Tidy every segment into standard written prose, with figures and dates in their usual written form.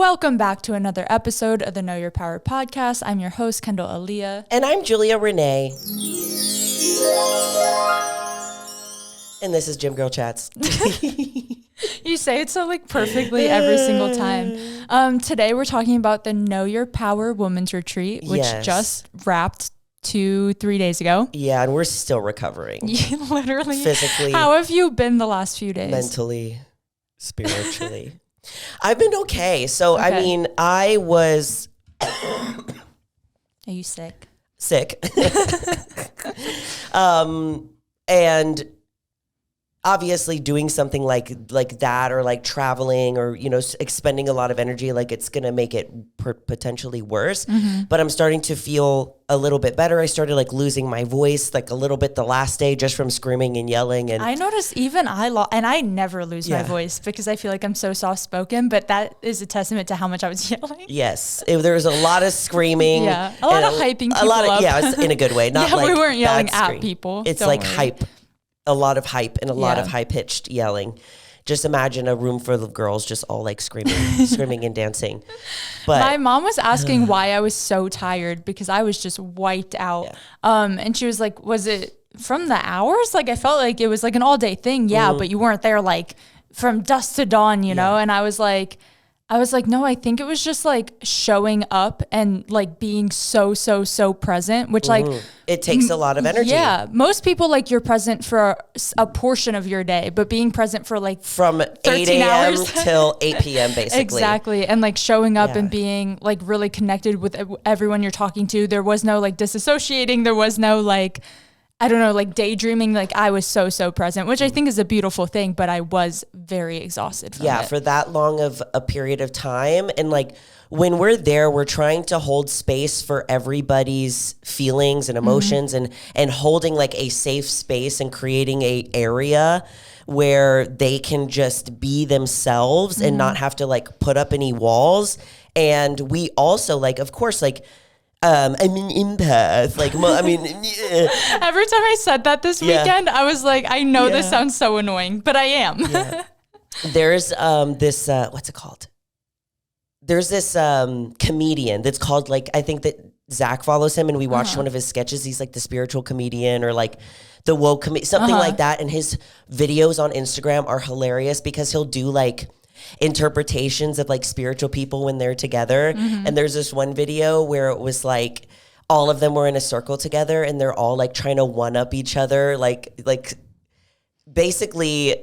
Welcome back to another episode of the Know Your Power podcast. I'm your host, Kendall Aaliyah. And I'm Julia Renee. And this is Gym Girl Chats. You say it so perfectly every single time. Today we're talking about the Know Your Power Women's Retreat, which just wrapped 2-3 days ago. Yeah, and we're still recovering. Literally. Physically. How have you been the last few days? Mentally, spiritually. I've been okay. So, I mean, I was... Are you sick? Sick. And obviously doing something like that, or like traveling, or, you know, expending a lot of energy, like it's going to make it potentially worse. Mm-hmm. But I'm starting to feel a little bit better. I started like losing my voice like a little bit the last day just from screaming and yelling. And I noticed even and I never lose my voice because I feel like I'm so soft spoken, but that is a testament to how much I was yelling. Yes. There was a lot of screaming. Yeah. A lot of hyping people up. Yeah, in a good way. Not like we weren't yelling at scream. people. It's like hype. A lot of hype and a lot of high-pitched yelling. Just imagine a room full of girls just all like screaming and dancing. But my mom was asking why I was so tired because I was just wiped out. Yeah. And she was like, was it from the hours? Like I felt like it was like an all-day thing. Yeah, but you weren't there like from dusk to dawn, you know? And I was like, no, I think it was just like showing up and like being so present, which like it takes a lot of energy. Yeah. Most people like you're present for a portion of your day, but being present for like from 8 a.m. till 8 p.m. basically. Exactly. And like showing up and being like really connected with everyone you're talking to. There was no like disassociating. There was no like, I don't know, like daydreaming. Like I was so present, which I think is a beautiful thing, but I was very exhausted from it. For that long of a period of time. And like when we're there, we're trying to hold space for everybody's feelings and emotions and holding like a safe space and creating a area where they can just be themselves and not have to like put up any walls. And we also like, of course, like, I'm an empath. Like, every time I said that this weekend, I was like, I know this sounds so annoying, but I am. There's this, what's it called? There's this comedian that's called like, I think that Zach follows him and we watched one of his sketches. He's like the spiritual comedian or like the woke comedian, something like that. And his videos on Instagram are hilarious because he'll do like interpretations of like spiritual people when they're together. And there's this one video where it was like all of them were in a circle together and they're all like trying to one up each other, like basically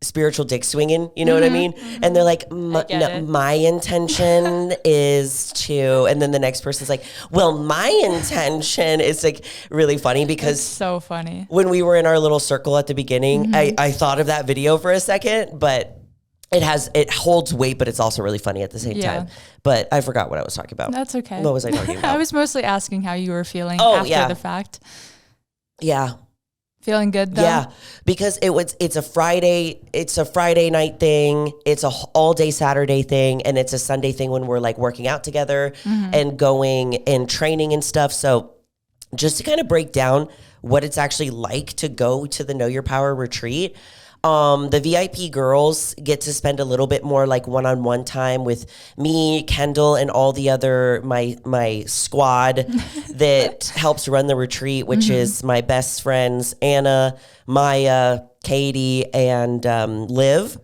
spiritual dick swinging, you know what I mean? And they're like, my intention is to, and then the next person's like, well, my intention is like really funny because it's so funny. When we were in our little circle at the beginning, I thought of that video for a second, but it holds weight, but it's also really funny at the same time. But I forgot what I was talking about. That's okay. What was I talking about? I was mostly asking how you were feeling after the fact. Yeah. Feeling good though? Yeah. Because it's a Friday night thing. It's a all day Saturday thing. And it's a Sunday thing when we're like working out together and going and training and stuff. So just to kind of break down what it's actually like to go to the Know Your Power retreat. The VIP girls get to spend a little bit more like one-on-one time with me, Kendall, and all the other, my squad that helps run the retreat, which is my best friends, Anna, Maya, Katie, and Liv.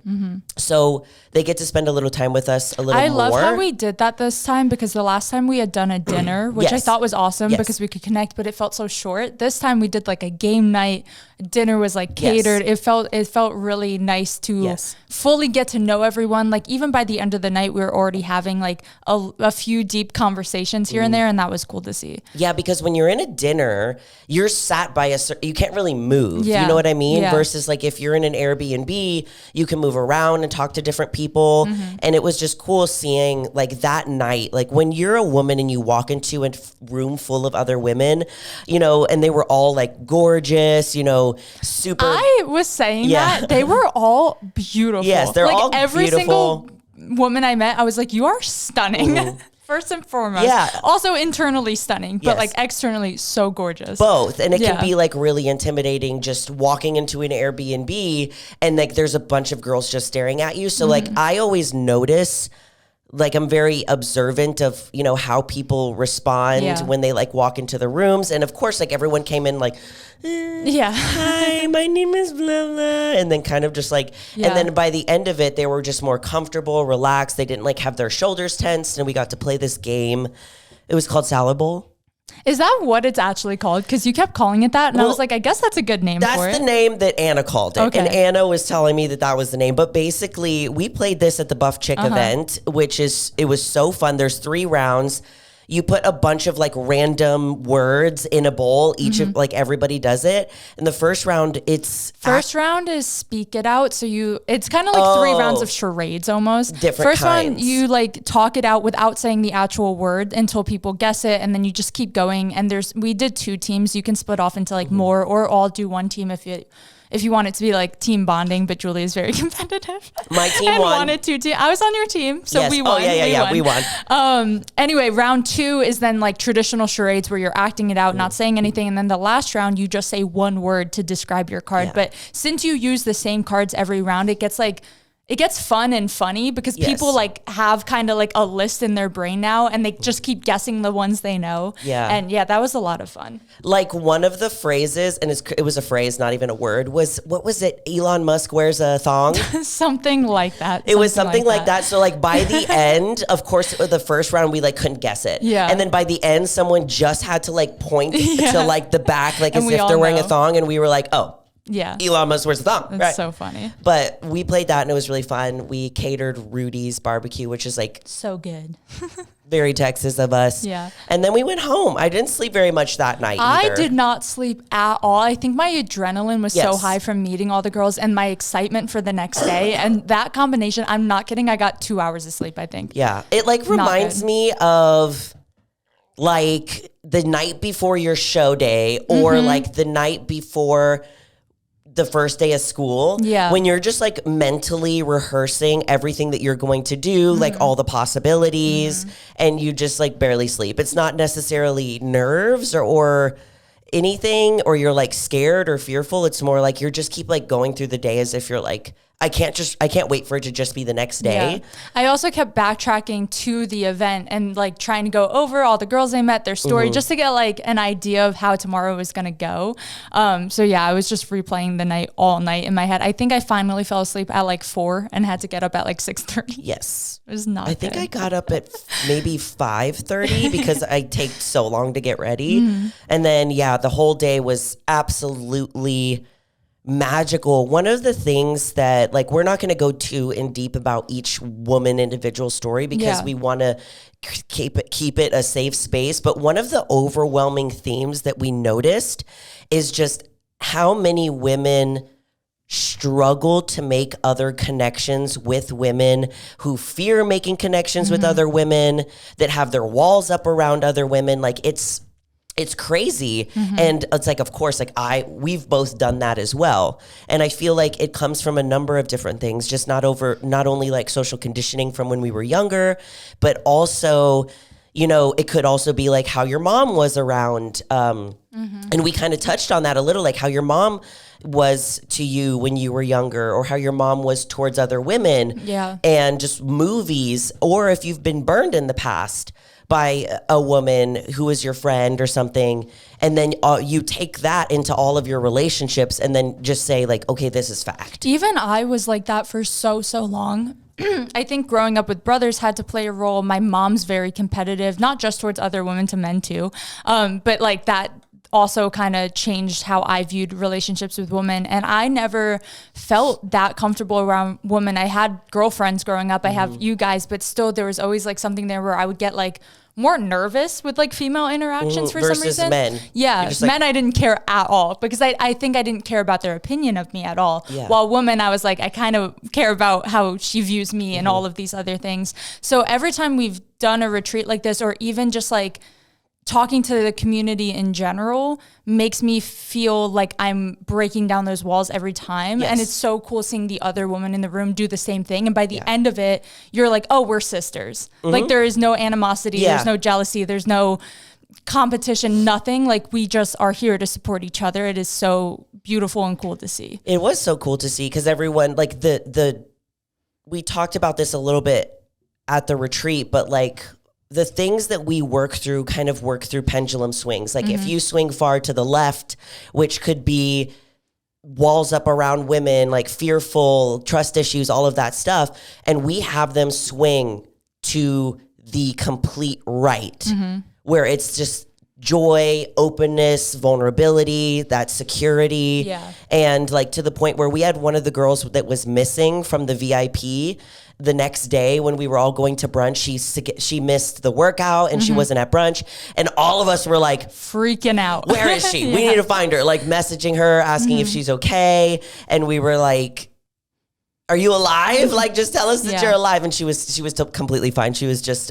So they get to spend a little time with us a little more. I love how we did that this time because the last time we had done a dinner, which I thought was awesome because we could connect, but it felt so short. This time we did like a game night. Dinner was like catered. It felt really nice to fully get to know everyone. Like even by the end of the night, we were already having like a few deep conversations here and there, and that was cool to see. Yeah, because when you're in a dinner, you're sat by you can't really move. You know what I mean? Yeah. Versus like if you're in an Airbnb, you can move around and talk to different people. And it was just cool seeing like that night, like when you're a woman and you walk into a room full of other women, you know, and they were all like gorgeous, you know, super. I was saying that they were all beautiful. Yes, they're like all every beautiful. Single woman I met, I was like, you are stunning. First and foremost. Yeah. Also internally stunning, but like externally so gorgeous. Both. And it can be like really intimidating just walking into an Airbnb and like there's a bunch of girls just staring at you. So like I always notice like I'm very observant of, you know, how people respond when they like walk into the rooms. And of course, like everyone came in like, hi, my name is blah, blah. And then kind of just like, and then by the end of it, they were just more comfortable, relaxed. They didn't like have their shoulders tensed. And we got to play this game. It was called Salad Bowl. Is that what it's actually called? Because you kept calling it that. And I was like, I guess that's a good name for it. That's the name that Anna called it. Okay. And Anna was telling me that was the name. But basically, we played this at the Buff Chick event, it was so fun. There's 3 rounds. You put a bunch of like random words in a bowl. Each of like everybody does it. And the first round, first round is speak it out. So it's kind of like 3 rounds of charades almost. Different first kinds. round, you like talk it out without saying the actual word until people guess it, and then you just keep going. And we did 2 teams. You can split off into like more or all do one team if you want it to be like team bonding, but Julie is very competitive. My team and won. wanted 2 teams. I was on your team, so we won. We won. Anyway, round 2 is then like traditional charades where you're acting it out, not saying anything. And then the last round, you just say one word to describe your card. Yeah. But since you use the same cards every round, it gets fun and funny because people like have kind of like a list in their brain now and they just keep guessing the ones they know. Yeah. And that was a lot of fun. Like one of the phrases, and it was a phrase, not even a word, what was it? Elon Musk wears a thong? Something like that. It was something like that. So like by the end, of course, the first round, we like couldn't guess it. Yeah. And then by the end, someone just had to like point to like the back, like as if they're wearing a thong. And we were like, oh. Yeah. Elon Musk wears a thong. That's so funny. But we played that and it was really fun. We catered Rudy's barbecue, which is like so good. Very Texas of us. Yeah. And then we went home. I didn't sleep very much that night either. I did not sleep at all. I think my adrenaline was so high from meeting all the girls and my excitement for the next day. And that combination, I'm not kidding, I got 2 hours of sleep, I think. Yeah. It like reminds me of like the night before your show day or like the night before the first day of school, when you're just like mentally rehearsing everything that you're going to do, like all the possibilities, and you just like barely sleep. It's not necessarily nerves or anything, or you're like scared or fearful. It's more like you're just keep like going through the day as if you're like, I can't wait for it to just be the next day. Yeah. I also kept backtracking to the event and like trying to go over all the girls I met, their story, just to get like an idea of how tomorrow was going to go. So yeah, I was just replaying the night all night in my head. I think I finally fell asleep at like 4 and had to get up at like 6:30. Yes. It was not I think I got up at maybe 5:30 because I take so long to get ready. And then, the whole day was absolutely magical. One of the things that like we're not going to go too in deep about each woman individual story because we want to keep it a safe space, but one of the overwhelming themes that we noticed is just how many women struggle to make other connections with women, who fear making connections with other women, that have their walls up around other women. Like it's crazy. And it's like, of course, like we've both done that as well. And I feel like it comes from a number of different things, just not only like social conditioning from when we were younger, but also, you know, it could also be like how your mom was around. And we kind of touched on that a little, like how your mom was to you when you were younger, or how your mom was towards other women. Yeah. And just movies, or if you've been burned in the past by a woman who was your friend or something, and then you take that into all of your relationships and then just say like, okay, this is fact. Even I was like that for so long. I think growing up with brothers had to play a role. My mom's very competitive, not just towards other women, to men too. But like that also kind of changed how I viewed relationships with women. And I never felt that comfortable around women. I had girlfriends growing up. I have you guys, but still there was always like something there where I would get like more nervous with like female interactions for some reason. Men. Yeah, men I didn't care at all because I think I didn't care about their opinion of me at all. Yeah. While women, I was like, I kind of care about how she views me and all of these other things. So every time we've done a retreat like this, or even just like talking to the community in general, makes me feel like I'm breaking down those walls every time. Yes. And it's so cool seeing the other woman in the room do the same thing. And by the end of it, you're like, oh, we're sisters. Like there is no animosity. There's no jealousy. There's no competition, nothing. Like we just are here to support each other. It is so beautiful and cool to see. It was so cool to see because everyone, like we talked about this a little bit at the retreat, but like the things that we work through pendulum swings. Like if you swing far to the left, which could be walls up around women, like fearful, trust issues, all of that stuff. And we have them swing to the complete right, where it's just joy, openness, vulnerability, that security. Yeah. And like to the point where we had one of the girls that was missing from the VIP the next day when we were all going to brunch. She missed the workout and she wasn't at brunch. And all of us were like freaking out. Where is she? We need to find her. Like messaging her, asking if she's okay. And we were like, are you alive? Like, just tell us that you're alive. And she was completely fine. She was just,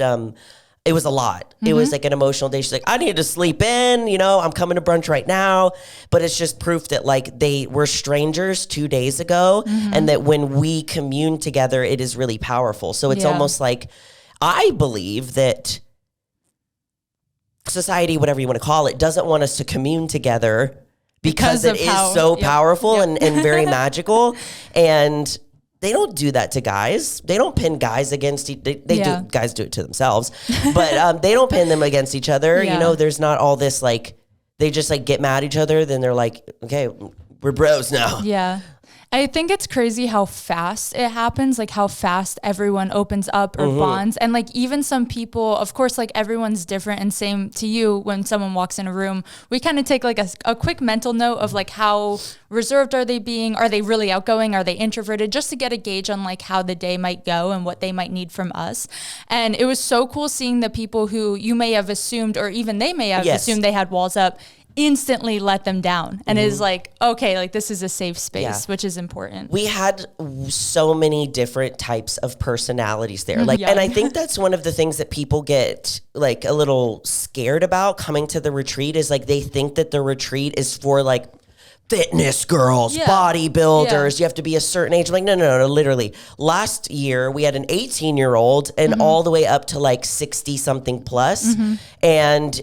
it was a lot. It was like an emotional day. She's like, I need to sleep in, I'm coming to brunch right now. But it's just proof that like they were strangers 2 days ago and that when we commune together, it is really powerful. So it's almost like, I believe that society, whatever you want to call it, doesn't want us to commune together because it is so powerful and very magical. And they don't do that to guys. They don't pin guys against they do. Guys do it to themselves, but they don't pin them against each other. There's not all this like they just like get mad at each other. Then they're like, okay, we're bros now. Yeah. I think it's crazy how fast it happens, like how fast everyone opens up or bonds. And like even some people, of course, like everyone's different, and same to you when someone walks in a room, we kind of take like a quick mental note of like how reserved are they being? Are they really outgoing? Are they introverted? Just to get a gauge on like how the day might go and what they might need from us. And it was so cool seeing the people who you may have assumed, or even they may have assumed they had walls up, instantly let them down. And it is like, okay, like this is a safe space, which is important. We had so many different types of personalities there. Like, and I think that's one of the things that people get like a little scared about coming to the retreat is like, they think that the retreat is for like fitness girls, bodybuilders. You have to be a certain age. I'm like, no, literally. Last year, we had an 18-year-old and all the way up to like 60 something plus. And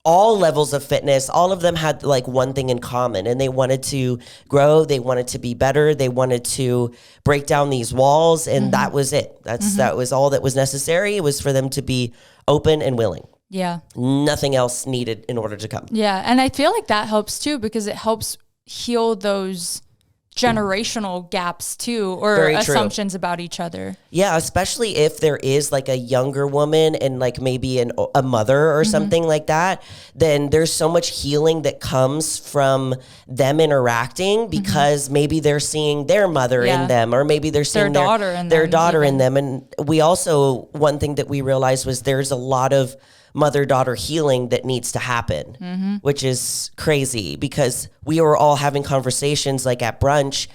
all levels of fitness, all of them had like one thing in common, and they wanted to grow. They wanted to be better. They wanted to break down these walls. And that was it. That was all that was necessary. It was for them to be open and willing. Yeah. Nothing else needed in order to come. Yeah. And I feel like that helps too, because it helps heal those generational gaps too, or assumptions about each other. Yeah, especially if there is like a younger woman and like maybe a mother or something like that, then there's so much healing that comes from them interacting because maybe they're seeing their mother in them, or maybe they're seeing their daughter in them. And we also, one thing that we realized was there's a lot of mother-daughter healing that needs to happen, which is crazy because we were all having conversations like at brunch,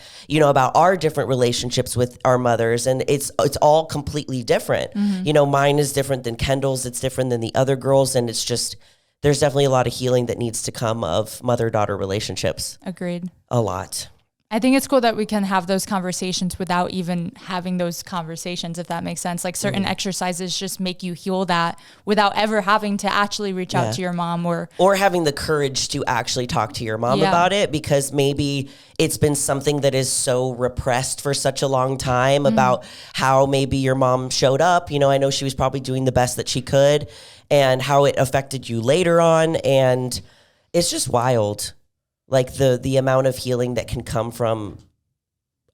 about our different relationships with our mothers, and it's all completely different. Mine is different than Kendall's, it's different than the other girls, and it's just, there's definitely a lot of healing that needs to come of mother-daughter relationships. Agreed. A lot. I think it's cool that we can have those conversations without even having those conversations, if that makes sense. Like certain exercises just make you heal that without ever having to actually reach out to your mom or having the courage to actually talk to your mom about it, because maybe it's been something that is so repressed for such a long time about how maybe your mom showed up. I know she was probably doing the best that she could, and how it affected you later on. And it's just wild. Like the amount of healing that can come from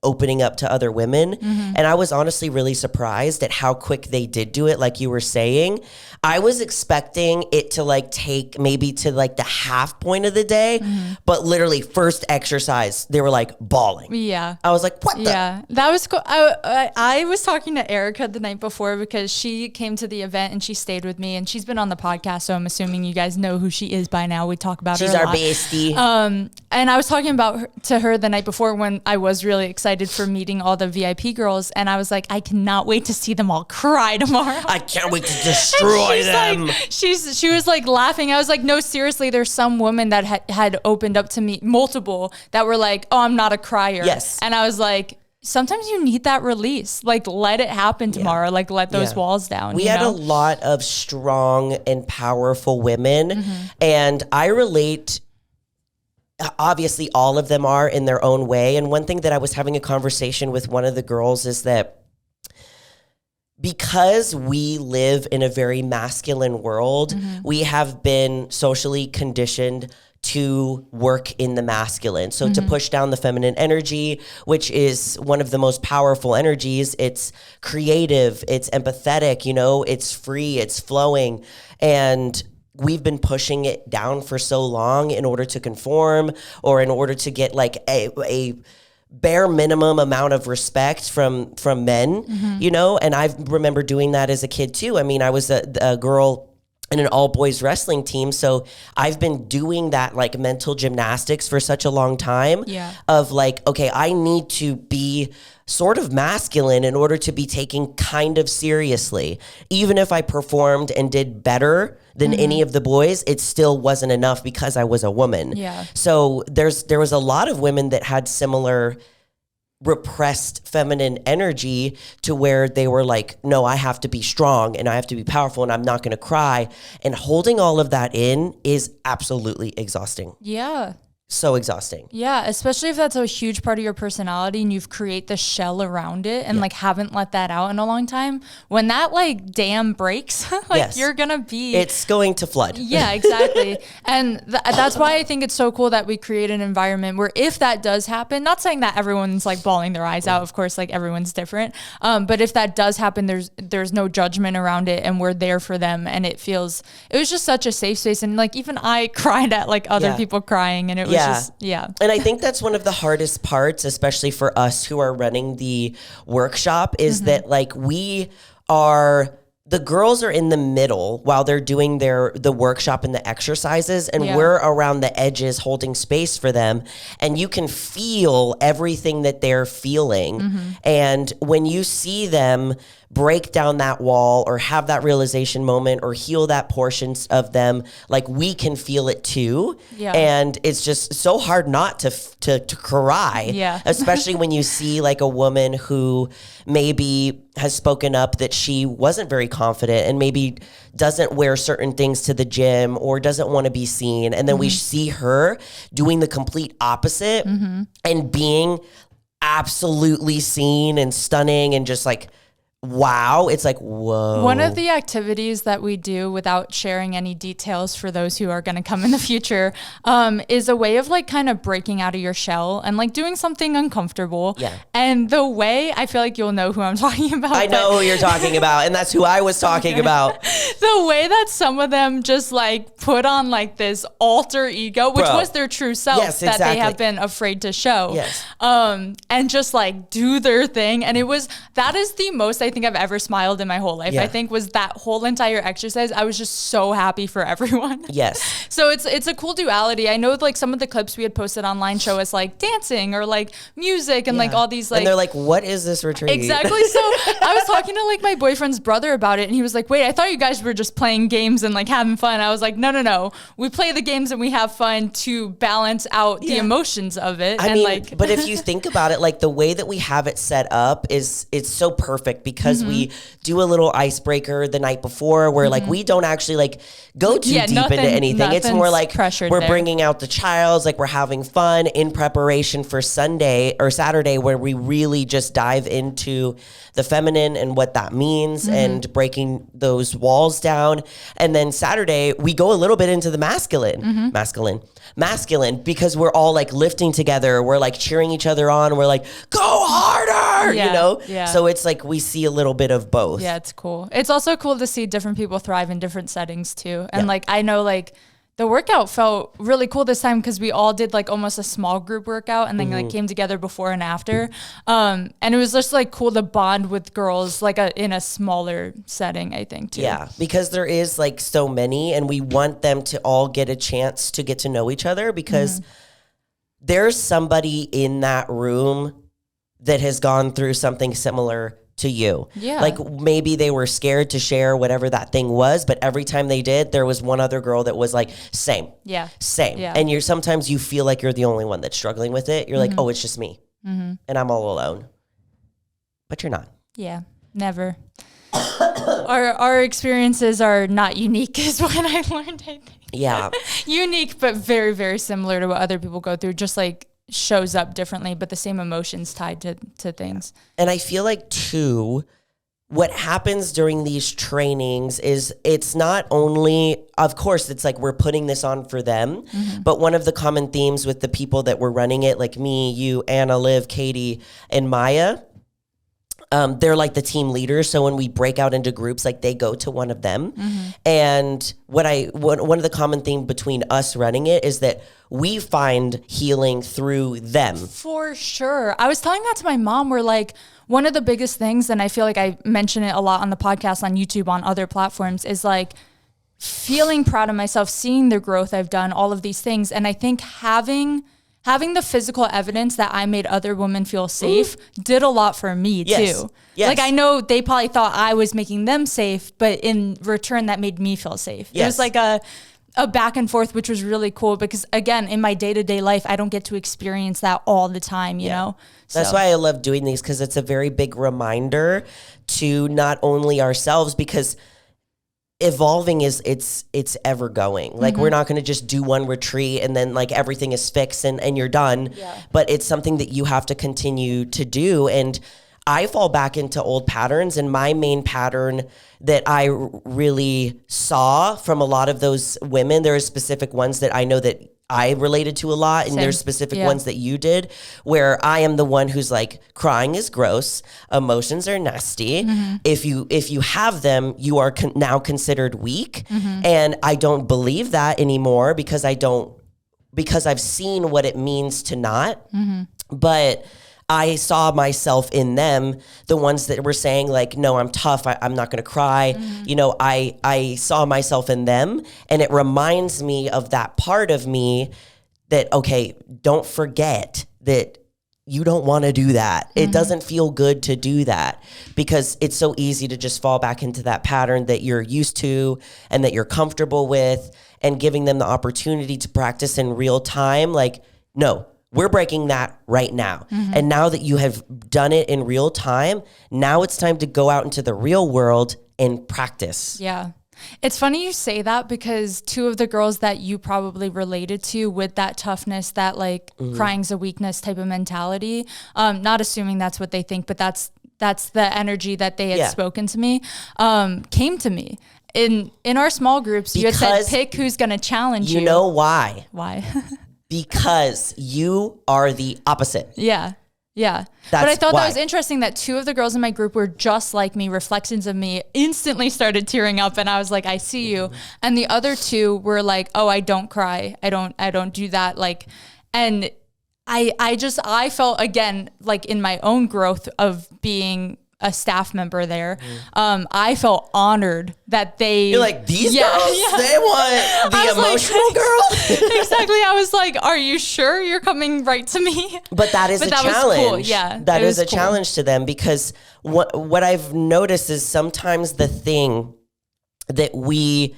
opening up to other women. And I was honestly really surprised at how quick they did do it. Like you were saying, I was expecting it to like take maybe to like the half point of the day, but literally first exercise, they were like bawling. Yeah. I was like, what the? Yeah, that was cool. I was talking to Erica the night before because she came to the event and she stayed with me, and she's been on the podcast. So I'm assuming you guys know who she is by now. We talk about her a lot. She's our bestie. And I was talking about to her the night before when I was really excited for meeting all the VIP girls, and I was like, I cannot wait to see them all cry tomorrow. I can't wait to destroy them. Like, she was like laughing. I was like, no, seriously, there's some women that had opened up to me, multiple, that were like, oh, I'm not a crier. Yes. And I was like, sometimes you need that release. Like, let it happen tomorrow. Like, let those walls down. We had a lot of strong and powerful women, and I relate. Obviously, all of them are in their own way. And one thing that I was having a conversation with one of the girls is that because we live in a very masculine world, we have been socially conditioned to work in the masculine. So to push down the feminine energy, which is one of the most powerful energies. It's creative, it's empathetic, it's free, it's flowing. And we've been pushing it down for so long in order to conform or in order to get like a bare minimum amount of respect from men, and I remember doing that as a kid too. I mean, I was a girl in an all boys wrestling team. So I've been doing that like mental gymnastics for such a long time of like, okay, I need to be sort of masculine in order to be taken kind of seriously. Even if I performed and did better than any of the boys, it still wasn't enough because I was a woman. Yeah. So there was a lot of women that had similar repressed feminine energy to where they were like, no, I have to be strong and I have to be powerful and I'm not going to cry. And holding all of that in is absolutely exhausting. Yeah. So exhausting. Yeah, especially if that's a huge part of your personality and you've created the shell around it and like haven't let that out in a long time. When that like dam breaks, you're going to be... It's going to flood. Yeah, exactly. And that's why I think it's so cool that we create an environment where if that does happen, not saying that everyone's like bawling their eyes out, of course, like everyone's different. But if that does happen, there's no judgment around it and we're there for them. And it was just such a safe space. And like even I cried at like other people crying and it was And I think that's one of the hardest parts, especially for us who are running the workshop, is that like the girls are in the middle while they're doing the workshop and the exercises, and we're around the edges holding space for them. And you can feel everything that they're feeling. And when you see them break down that wall or have that realization moment or heal that portions of them, like we can feel it too. Yeah. And it's just so hard not to cry. Yeah. Especially when you see like a woman who maybe has spoken up that she wasn't very confident and maybe doesn't wear certain things to the gym or doesn't want to be seen. And then we see her doing the complete opposite and being absolutely seen and stunning and just like, wow, it's like, whoa. One of the activities that we do, without sharing any details for those who are going to come in the future, is a way of like kind of breaking out of your shell and like doing something uncomfortable. Yeah. And the way, I feel like you'll know who I'm talking about. I know who you're talking about, and that's who I was talking about. The way that some of them just like put on like this alter ego, which was their true self that they have been afraid to show. Yes. And just like do their thing. And that is the most I think I've ever smiled in my whole life. I think was that whole entire exercise. I was just so happy for everyone. Yes. So it's a cool duality. I know like some of the clips we had posted online show us like dancing or like music and like all these like. And they're like, what is this retreat? Exactly. So I was talking to like my boyfriend's brother about it and he was like, wait, I thought you guys were just playing games and like having fun. I was like, no. We play the games and we have fun to balance out the emotions of it. I mean, but if you think about it, like the way that we have it set up it's so perfect because we do a little icebreaker the night before where like we don't actually like go too deep into anything. It's more like we're bringing out the childs, like we're having fun in preparation for Sunday or Saturday where we really just dive into the feminine and what that means and breaking those walls down. And then Saturday we go a little bit into the masculine because we're all like lifting together. We're like cheering each other on. We're like, go harder, you know? Yeah. So it's like we see a little bit of both. Yeah, it's cool. It's also cool to see different people thrive in different settings too. And like, I know like the workout felt really cool this time because we all did like almost a small group workout and then like came together before and after. And it was just like cool to bond with girls like in a smaller setting, I think too. Yeah, because there is like so many and we want them to all get a chance to get to know each other because there's somebody in that room that has gone through something similar to you. Yeah. Like maybe they were scared to share whatever that thing was, but every time they did, there was one other girl that was like, same. Yeah. Same. Yeah. And sometimes you feel like you're the only one that's struggling with it. You're like, oh, it's just me. And I'm all alone. But you're not. Yeah. Never. Our experiences are not unique is what I learned, I think. Yeah. Unique, but very, very similar to what other people go through. Just like shows up differently, but the same emotions tied to things. And I feel like too, what happens during these trainings is it's not only, of course, it's like we're putting this on for them, but one of the common themes with the people that were running it, like me, you, Anna, Liv, Katie, and Maya, they're like the team leaders. So when we break out into groups, like they go to one of them. And one of the common theme between us running it is that we find healing through them. For sure. I was telling that to my mom, where like one of the biggest things, and I feel like I mention it a lot on the podcast, on YouTube, on other platforms, is like feeling proud of myself, seeing the growth I've done, all of these things. And I think having the physical evidence that I made other women feel safe did a lot for me too. Yes. Like I know they probably thought I was making them safe, but in return that made me feel safe. Yes. It was like a back and forth, which was really cool because again, in my day-to-day life, I don't get to experience that all the time, you know? So. That's why I love doing these, because it's a very big reminder to not only ourselves, because evolving is it's ever going. Like we're not going to just do one retreat and then like everything is fixed and you're done. But it's something that you have to continue to do. And I fall back into old patterns, and my main pattern that I really saw from a lot of those women, there are specific ones that I know that I related to a lot, and there's specific ones that you did, where I am the one who's like, crying is gross, emotions are nasty. If you have them, you are now considered weak, and I don't believe that anymore because I've seen what it means to not. But I saw myself in them, the ones that were saying like, no, I'm tough, I'm not going to cry. You know, I saw myself in them, and it reminds me of that part of me that, okay, don't forget that you don't want to do that. It doesn't feel good to do that, because it's so easy to just fall back into that pattern that you're used to and that you're comfortable with, and giving them the opportunity to practice in real time. Like, no, we're breaking that right now. And now that you have done it in real time, now it's time to go out into the real world and practice. Yeah. It's funny you say that, because two of the girls that you probably related to with that toughness, that like crying's a weakness type of mentality, not assuming that's what they think, but that's the energy that they had spoken to me, came to me. In our small groups, you had said, pick who's going to challenge you. You know why? Why? Because you are the opposite. Yeah. But I thought that was interesting that two of the girls in my group were just like me, reflections of me, instantly started tearing up, and I was like, I see you. And the other two were like, oh, I don't cry. I don't do that. Like, and I felt, again, like in my own growth of being a staff member there, I felt honored that you're like, these girls, they want the emotional girl. Exactly. I was like, are you sure you're coming right to me? But that is a challenge. Was cool. Yeah, that is a challenge to them, because what I've noticed is sometimes the thing that we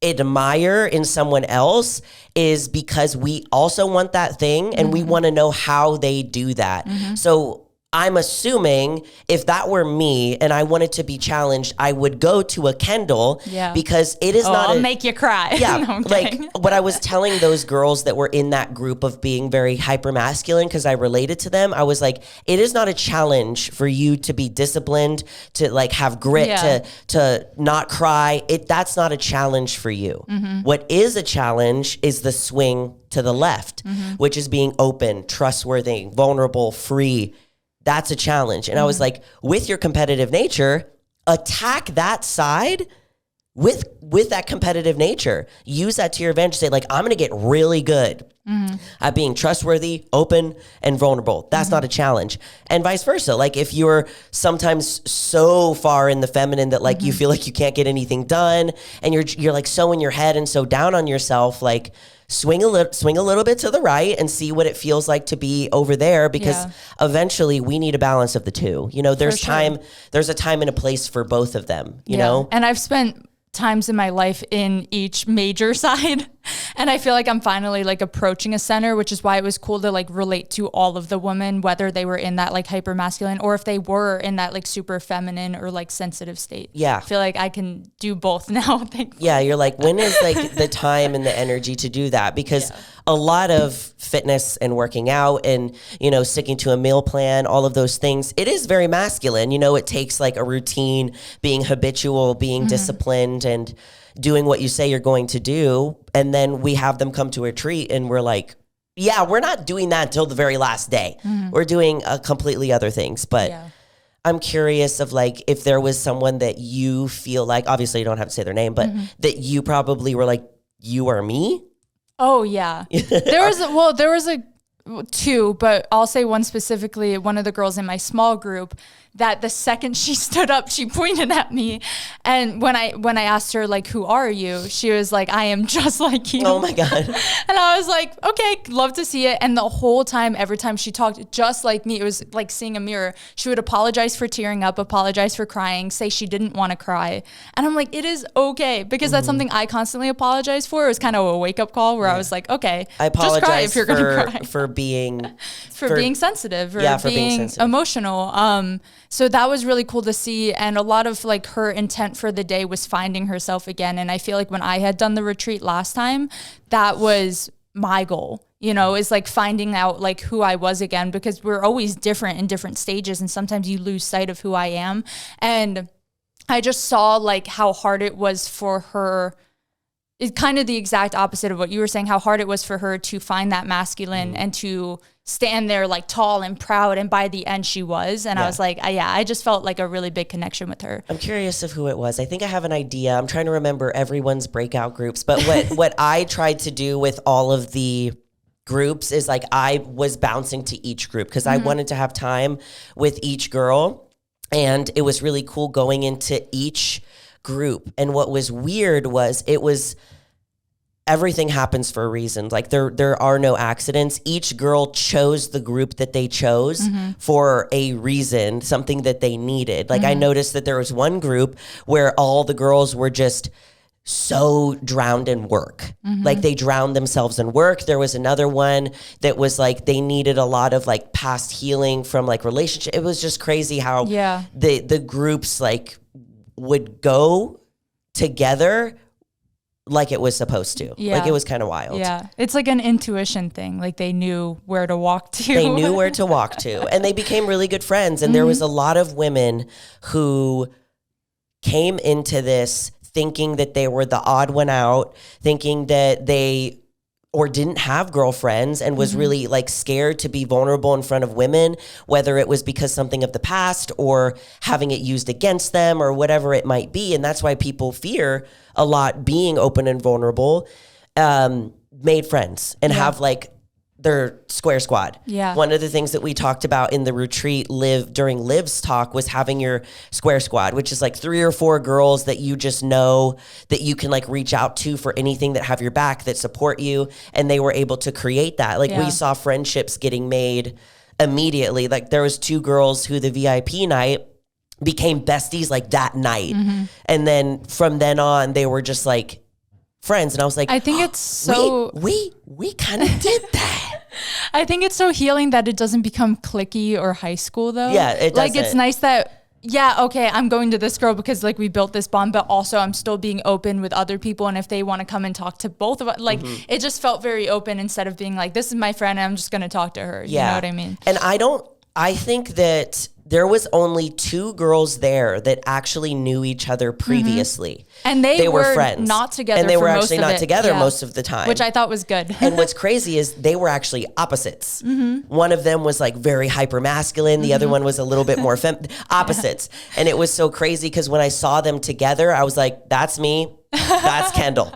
admire in someone else is because we also want that thing, and we want to know how they do that. So I'm assuming if that were me and I wanted to be challenged, I would go to a Kendall, because it is not. I'll make you cry. Yeah, no, like what I was telling those girls that were in that group of being very hyper masculine, because I related to them. I was like, it is not a challenge for you to be disciplined, to like have grit, to not cry. That's not a challenge for you. What is a challenge is the swing to the left, which is being open, trustworthy, vulnerable, free. That's a challenge. And I was like, with your competitive nature, attack that side with that competitive nature. Use that to your advantage. Say like, I'm going to get really good at being trustworthy, open, and vulnerable. That's not a challenge. And vice versa. Like if you're sometimes so far in the feminine that like you feel like you can't get anything done, and you're like so in your head and so down on yourself, like swing a little bit to the right and see what it feels like to be over there, because eventually we need a balance of the two. You know, there's a time and a place for both of them, you know? And I've spent times in my life in each major side, and I feel like I'm finally like approaching a center, which is why it was cool to like relate to all of the women, whether they were in that like hyper masculine or if they were in that like super feminine or like sensitive state. I feel like I can do both now. Yeah, you're like, when is like the time and the energy to do that? Because a lot of fitness and working out and, you know, sticking to a meal plan, all of those things, it is very masculine. You know, it takes like a routine, being habitual, being disciplined, and doing what you say you're going to do. And then we have them come to a retreat and we're like, yeah, we're not doing that until the very last day. We're doing completely other things. But I'm curious of like, if there was someone that you feel like, obviously you don't have to say their name, but that you probably were like, you are me. Oh yeah. There was a two, but I'll say one specifically, one of the girls in my small group, that the second she stood up, she pointed at me. And when I asked her, like, who are you? She was like, I am just like you. Oh my God. And I was like, okay, love to see it. And the whole time, every time she talked just like me, it was like seeing a mirror. She would apologize for tearing up, apologize for crying, say she didn't want to cry. And I'm like, it is okay, because that's something I constantly apologize for. It was kind of a wake up call where I was like, okay, I apologize just cry if you're going to cry. for being sensitive or being emotional. So that was really cool to see. And a lot of like her intent for the day was finding herself again. And I feel like when I had done the retreat last time, that was my goal, you know, is like finding out like who I was again, because we're always different in different stages. And sometimes you lose sight of who I am. And I just saw like how hard it was for her. It's kind of the exact opposite of what you were saying, how hard it was for her to find that masculine and to stand there like tall and proud. And by the end she was. And I was like, I just felt like a really big connection with her. I'm curious of who it was. I think I have an idea. I'm trying to remember everyone's breakout groups. But what I tried to do with all of the groups is like I was bouncing to each group because I wanted to have time with each girl. And it was really cool going into each group. And what was weird was everything happens for a reason. Like there are no accidents. Each girl chose the group that they chose for a reason, something that they needed. Like I noticed that there was one group where all the girls were just so drowned in work. Like they drowned themselves in work. There was another one that was like, they needed a lot of like past healing from like relationship. It was just crazy how the groups like would go together like it was supposed to. Like it was kind of wild. Yeah. It's like an intuition thing. Like they knew where to walk to. They knew where to walk to. And they became really good friends. And there was a lot of women who came into this thinking that they were the odd one out, thinking that they or didn't have girlfriends and was really like scared to be vulnerable in front of women, whether it was because something of the past or having it used against them or whatever it might be. And that's why people fear a lot being open and vulnerable, made friends and have like their square squad. Yeah. One of the things that we talked about in the retreat during Liv's talk was having your square squad, which is like 3 or 4 girls that you just know that you can like reach out to for anything, that have your back, that support you. And they were able to create that. Like we saw friendships getting made immediately. Like there was 2 girls who the VIP night became besties like that night. And then from then on, they were just like friends. And I was like, I think it's so we kind of did that. I think it's so healing that it doesn't become cliquey or high school though. Yeah, it doesn't. Like it's nice that okay, I'm going to this girl because like we built this bond, but also I'm still being open with other people. And if they want to come and talk to both of us, like it just felt very open instead of being like, this is my friend and I'm just going to talk to her. You know what I mean? And I think that there was only 2 girls there that actually knew each other previously. And they were friends. Not together. And they for were most actually of not it. together most of the time. Which I thought was good. And what's crazy is they were actually opposites. One of them was like very hyper masculine. The other one was a little bit more opposites. And it was so crazy because when I saw them together, I was like, that's me. That's Kendall.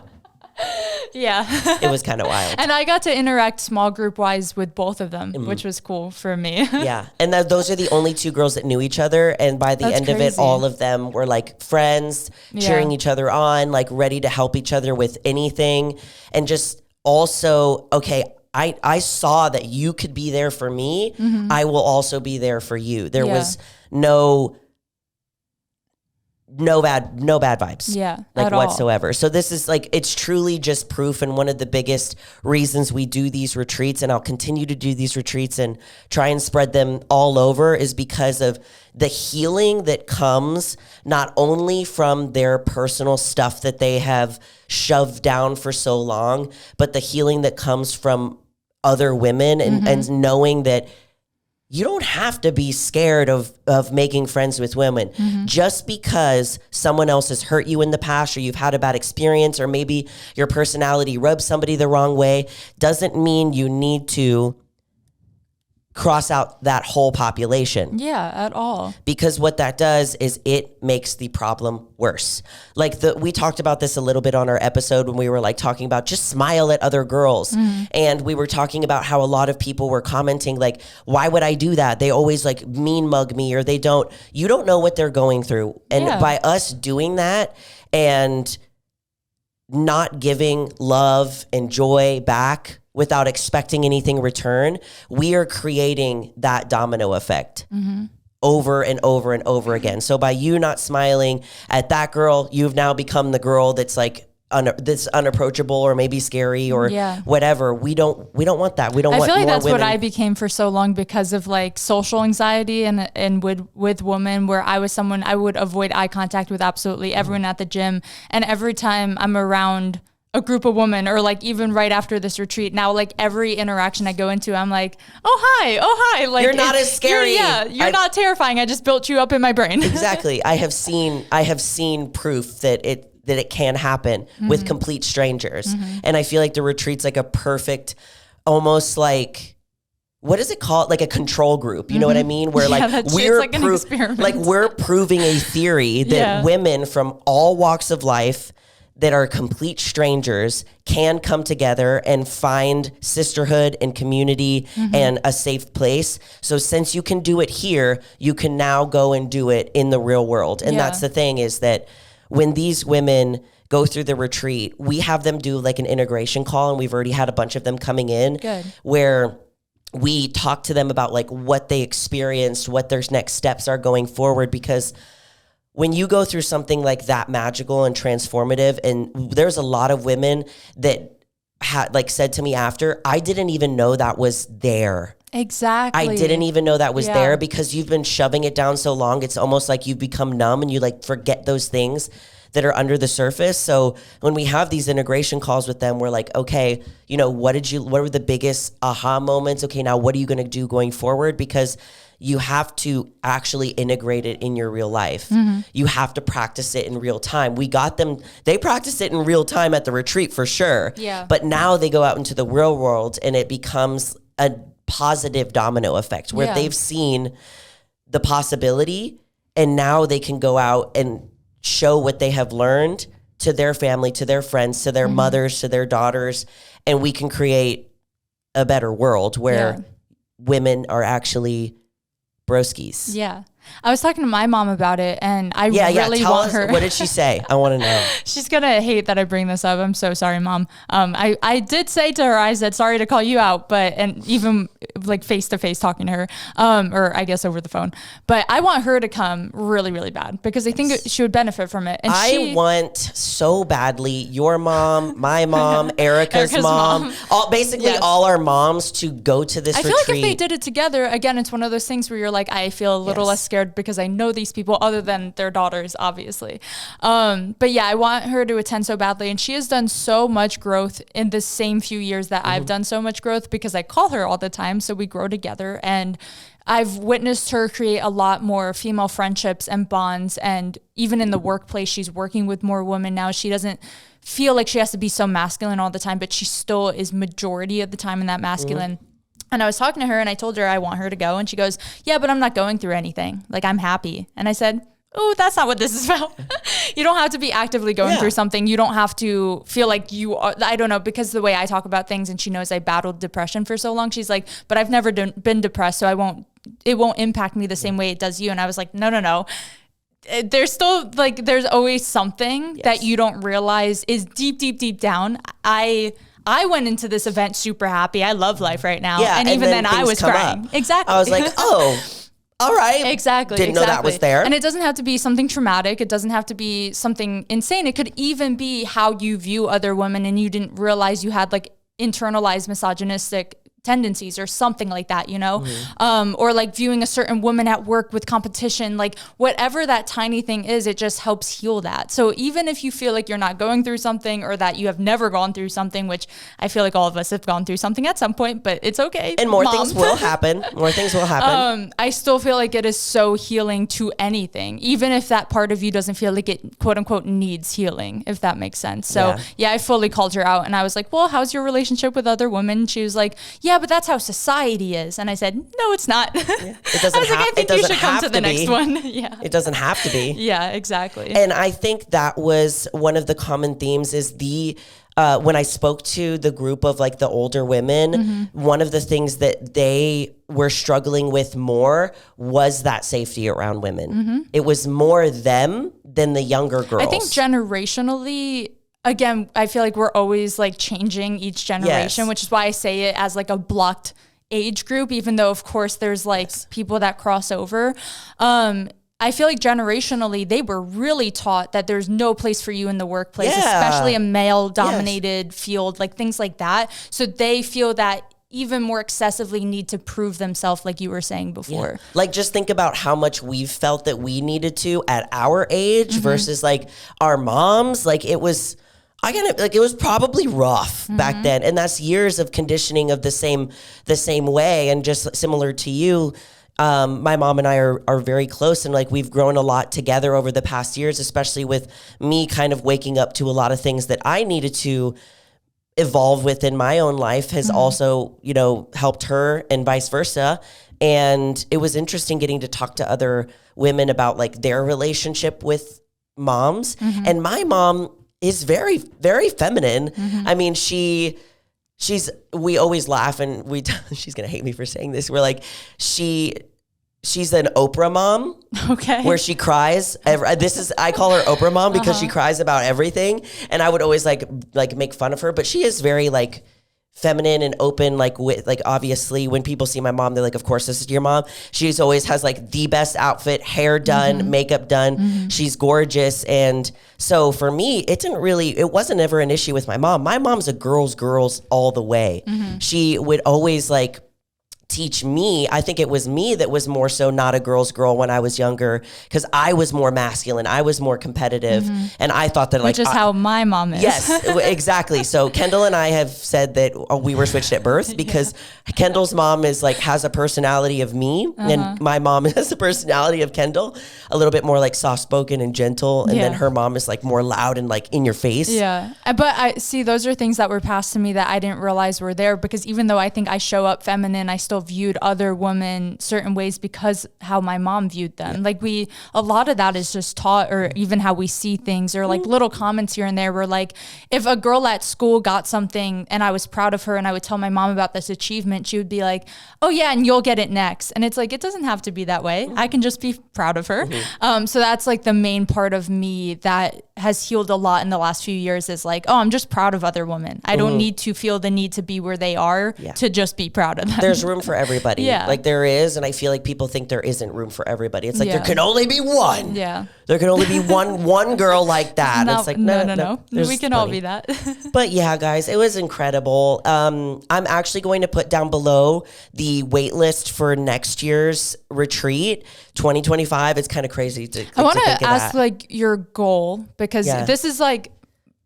Yeah. It was kind of wild. And I got to interact small group wise with both of them, which was cool for me. Yeah. And those are the only 2 girls that knew each other. And by the end of it, all of them were like friends, cheering each other on, like ready to help each other with anything. And just also, okay, I saw that you could be there for me. I will also be there for you. There was no no bad vibes. Yeah, like at all. whatsoever. So this is like, it's truly just proof. And one of the biggest reasons we do these retreats, and I'll continue to do these retreats and try and spread them all over, is because of the healing that comes not only from their personal stuff that they have shoved down for so long, but the healing that comes from other women and knowing that you don't have to be scared of making friends with women. Just because someone else has hurt you in the past, or you've had a bad experience, or maybe your personality rubs somebody the wrong way, doesn't mean you need to cross out that whole population. Yeah, at all. Because what that does is it makes the problem worse. Like we talked about this a little bit on our episode when we were like talking about just smile at other girls. And we were talking about how a lot of people were commenting like, why would I do that? They always like mean mug me, or you don't know what they're going through. And by us doing that and not giving love and joy back without expecting anything in return, we are creating that domino effect over and over and over again. So by you not smiling at that girl, you've now become the girl that's like that's unapproachable, or maybe scary, or whatever. We don't want that. We don't want more women. I feel like that's what I became for so long because of like social anxiety and with women, where I was someone, I would avoid eye contact with absolutely everyone at the gym. And every time I'm around a group of women, or like even right after this retreat, now like every interaction I go into, I'm like, oh hi, like you're not as scary. You're not terrifying. I just built you up in my brain. Exactly. I have seen proof that it can happen with complete strangers, and I feel like the retreat's like a perfect, almost like, what is it called? Like a control group. You know what I mean? Where like we're proving a theory that women from all walks of life that are complete strangers can come together and find sisterhood and community and a safe place. So since you can do it here, you can now go and do it in the real world. And that's the thing, is that when these women go through the retreat, we have them do like an integration call, and we've already had a bunch of them coming in. Good. Where we talk to them about like what they experienced, what their next steps are going forward, because when you go through something like that magical and transformative, and there's a lot of women that had like said to me after, I didn't even know that was there. Exactly. I didn't even know that was there, because you've been shoving it down so long. It's almost like you've become numb, and you like forget those things that are under the surface. So when we have these integration calls with them, we're like, okay, what were the biggest aha moments? Okay, now what are you going to do going forward? Because you have to actually integrate it in your real life. You have to practice it in real time. They practice it in real time at the retreat for sure. Yeah. But now they go out into the real world, and it becomes a positive domino effect where they've seen the possibility, and now they can go out and show what they have learned to their family, to their friends, to their mothers, to their daughters, and we can create a better world where women are actually broskies. Yeah. I was talking to my mom about it, and I really want her. What did she say? I want to know. She's going to hate that I bring this up. I'm so sorry, Mom. I did say to her, I said, sorry to call you out, and even like face to face talking to her, or I guess over the phone, but I want her to come really, really bad, because I think she would benefit from it. And I want so badly your mom, my mom, Erica's mom, all our moms to go to this retreat. I feel like if they did it together, again, it's one of those things where you're like, I feel a little less scared because I know these people other than their daughters, obviously. But yeah, I want her to attend so badly. And she has done so much growth in the same few years that I've done so much growth, because I call her all the time. So we grow together, and I've witnessed her create a lot more female friendships and bonds. And even in the workplace, she's working with more women now. She doesn't feel like she has to be so masculine all the time, but she still is majority of the time in that masculine. And I was talking to her, and I told her I want her to go. And she goes, yeah, but I'm not going through anything. Like, I'm happy. And I said, oh, that's not what this is about. You don't have to be actively going through something. You don't have to feel like you are, I don't know, because the way I talk about things, and she knows I battled depression for so long. She's like, but I've never been depressed, so it won't impact me the same way it does you. And I was like, no. There's still like, there's always something that you don't realize is deep, deep, deep down. I went into this event super happy. I love life right now. Yeah, and even then I was crying. Exactly. I was like, oh, all right. Exactly. Didn't know that was there. And it doesn't have to be something traumatic. It doesn't have to be something insane. It could even be how you view other women and you didn't realize you had like internalized misogynistic tendencies or something like that, you know? Or like viewing a certain woman at work with competition, like whatever that tiny thing is, it just helps heal that. So even if you feel like you're not going through something or that you have never gone through something, which I feel like all of us have gone through something at some point, but it's okay. And more things will happen. More things will happen. I still feel like it is so healing to anything, even if that part of you doesn't feel like it quote unquote needs healing, if that makes sense. So yeah, I fully called her out and I was like, well, how's your relationship with other women? She was like, yeah, but that's how society is. And I said, no, it's not. It doesn't have to be. You should come to the next one. Yeah. It doesn't have to be. Yeah, exactly. And I think that was one of the common themes is when I spoke to the group of like the older women, one of the things that they were struggling with more was that safety around women. It was more them than the younger girls. I think generationally, again, I feel like we're always like changing each generation, which is why I say it as like a blocked age group, even though of course there's like people that cross over. I feel like generationally, they were really taught that there's no place for you in the workplace, especially a male dominated field, like things like that. So they feel that even more excessively need to prove themselves, like you were saying before. Like just think about how much we've felt that we needed to at our age versus like our moms. Like it was, it was probably rough back then. And that's years of conditioning of the same way. And just similar to you, my mom and I are very close and like we've grown a lot together over the past years, especially with me kind of waking up to a lot of things that I needed to evolve within my own life has also, you know, helped her and vice versa. And it was interesting getting to talk to other women about like their relationship with moms. And my mom is very, very feminine. I mean, she's, we always laugh and she's going to hate me for saying this. We're like, she's an Oprah mom. Okay. Where she cries. I call her Oprah mom because she cries about everything. And I would always like make fun of her, but she is very like feminine and open, like with like obviously when people see my mom, they're like, of course this is your mom. She's always has like the best outfit, hair done, makeup done. She's gorgeous. And so for me, it wasn't ever an issue with my mom. My mom's a girls all the way. She would always like teach me. I think it was me that was more so not a girl's girl when I was younger because I was more masculine. I was more competitive. And I thought that which is how my mom is. Yes, exactly. So Kendall and I have said that we were switched at birth because Kendall's mom is like has a personality of me and my mom has a personality of Kendall, a little bit more like soft spoken and gentle. And then her mom is like more loud and like in your face. Yeah. But I see those are things that were passed to me that I didn't realize were there because even though I think I show up feminine, I still viewed other women certain ways because how my mom viewed them. Like a lot of that is just taught or even how we see things or like little comments here and there where like if a girl at school got something and I was proud of her and I would tell my mom about this achievement, she would be like, oh yeah, and you'll get it next. And it's like, it doesn't have to be that way. I can just be proud of her. So that's like the main part of me that has healed a lot in the last few years is like, oh, I'm just proud of other women. I don't need to feel the need to be where they are to just be proud of them. There's room for everybody. Like there is, and I feel like people think there isn't room for everybody. It's like there can only be one. There can only be one girl like that. No, it's like no. We can all be that. But yeah, guys, it was incredible. I'm actually going to put down below the wait list for next year's retreat, 2025. It's kind of crazy to I want to ask like your goal because this is like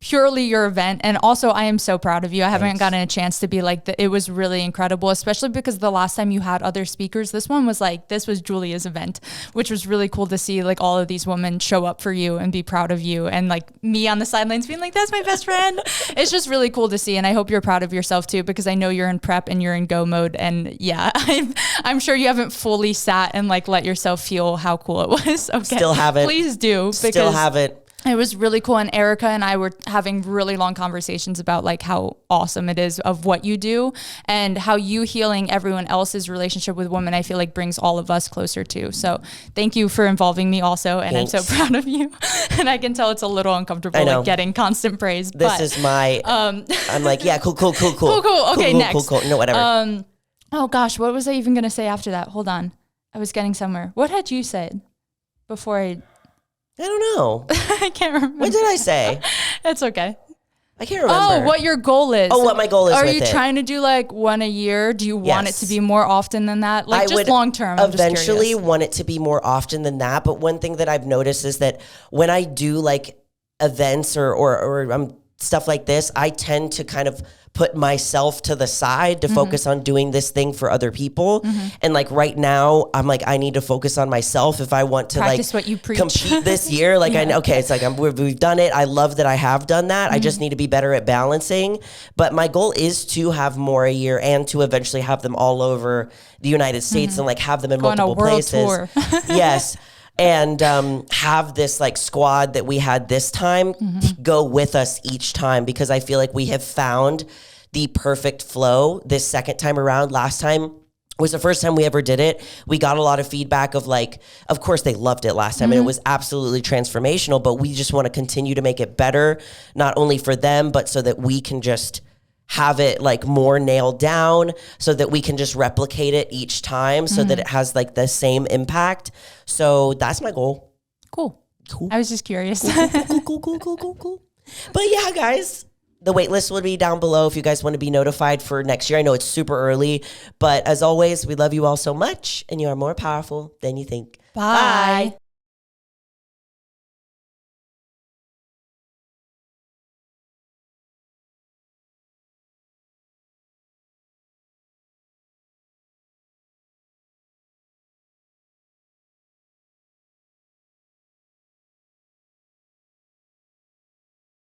purely your event. And also I am so proud of you. I haven't gotten a chance to be like, it was really incredible, especially because the last time you had other speakers, this was Julia's event, which was really cool to see like all of these women show up for you and be proud of you. And like me on the sidelines being like, that's my best friend. It's just really cool to see. And I hope you're proud of yourself too, because I know you're in prep and you're in go mode. And yeah, I'm sure you haven't fully sat and like let yourself feel how cool it was. Okay. Still haven't. Please do. Still haven't. It was really cool. And Erica and I were having really long conversations about like how awesome it is of what you do and how you healing everyone else's relationship with women, I feel like brings all of us closer too. So thank you for involving me also. And Thanks. I'm so proud of you. And I can tell it's a little uncomfortable like getting constant praise. This is my, I'm like, yeah, cool. Cool. Okay, next. Cool. No, whatever. Oh gosh, what was I even going to say after that? Hold on. I was getting somewhere. What had you said before I don't know. I can't remember. What did I say? It's okay. I can't remember. Oh, what your goal is. Oh, what my goal is Are with you it. trying to do like one a year? Do you want it to be more often than that? Like I just would long term? eventually want it to be more often than that. But one thing that I've noticed is that when I do like events or stuff like this, I tend to kind of put myself to the side to focus on doing this thing for other people. And like right now, I'm like, I need to focus on myself if I want to practice like what you preach. compete this year. Like I know, okay, it's like we've done it. I love that I have done that. I just need to be better at balancing. But my goal is to have more a year and to eventually have them all over the United States and like have them in multiple places. Tour. Yes. And have this like squad that we had this time go with us each time, because I feel like we have found the perfect flow this second time around. Last time was the first time we ever did it. We got a lot of feedback of like, of course they loved it last time and it was absolutely transformational, but we just want to continue to make it better, not only for them, but so that we can just have it like more nailed down so that we can just replicate it each time so that it has like the same impact. So that's my goal. Cool. I was just curious. Cool. But yeah, guys, the wait list will be down below if you guys want to be notified for next year. I know it's super early, but as always, we love you all so much and you are more powerful than you think. Bye.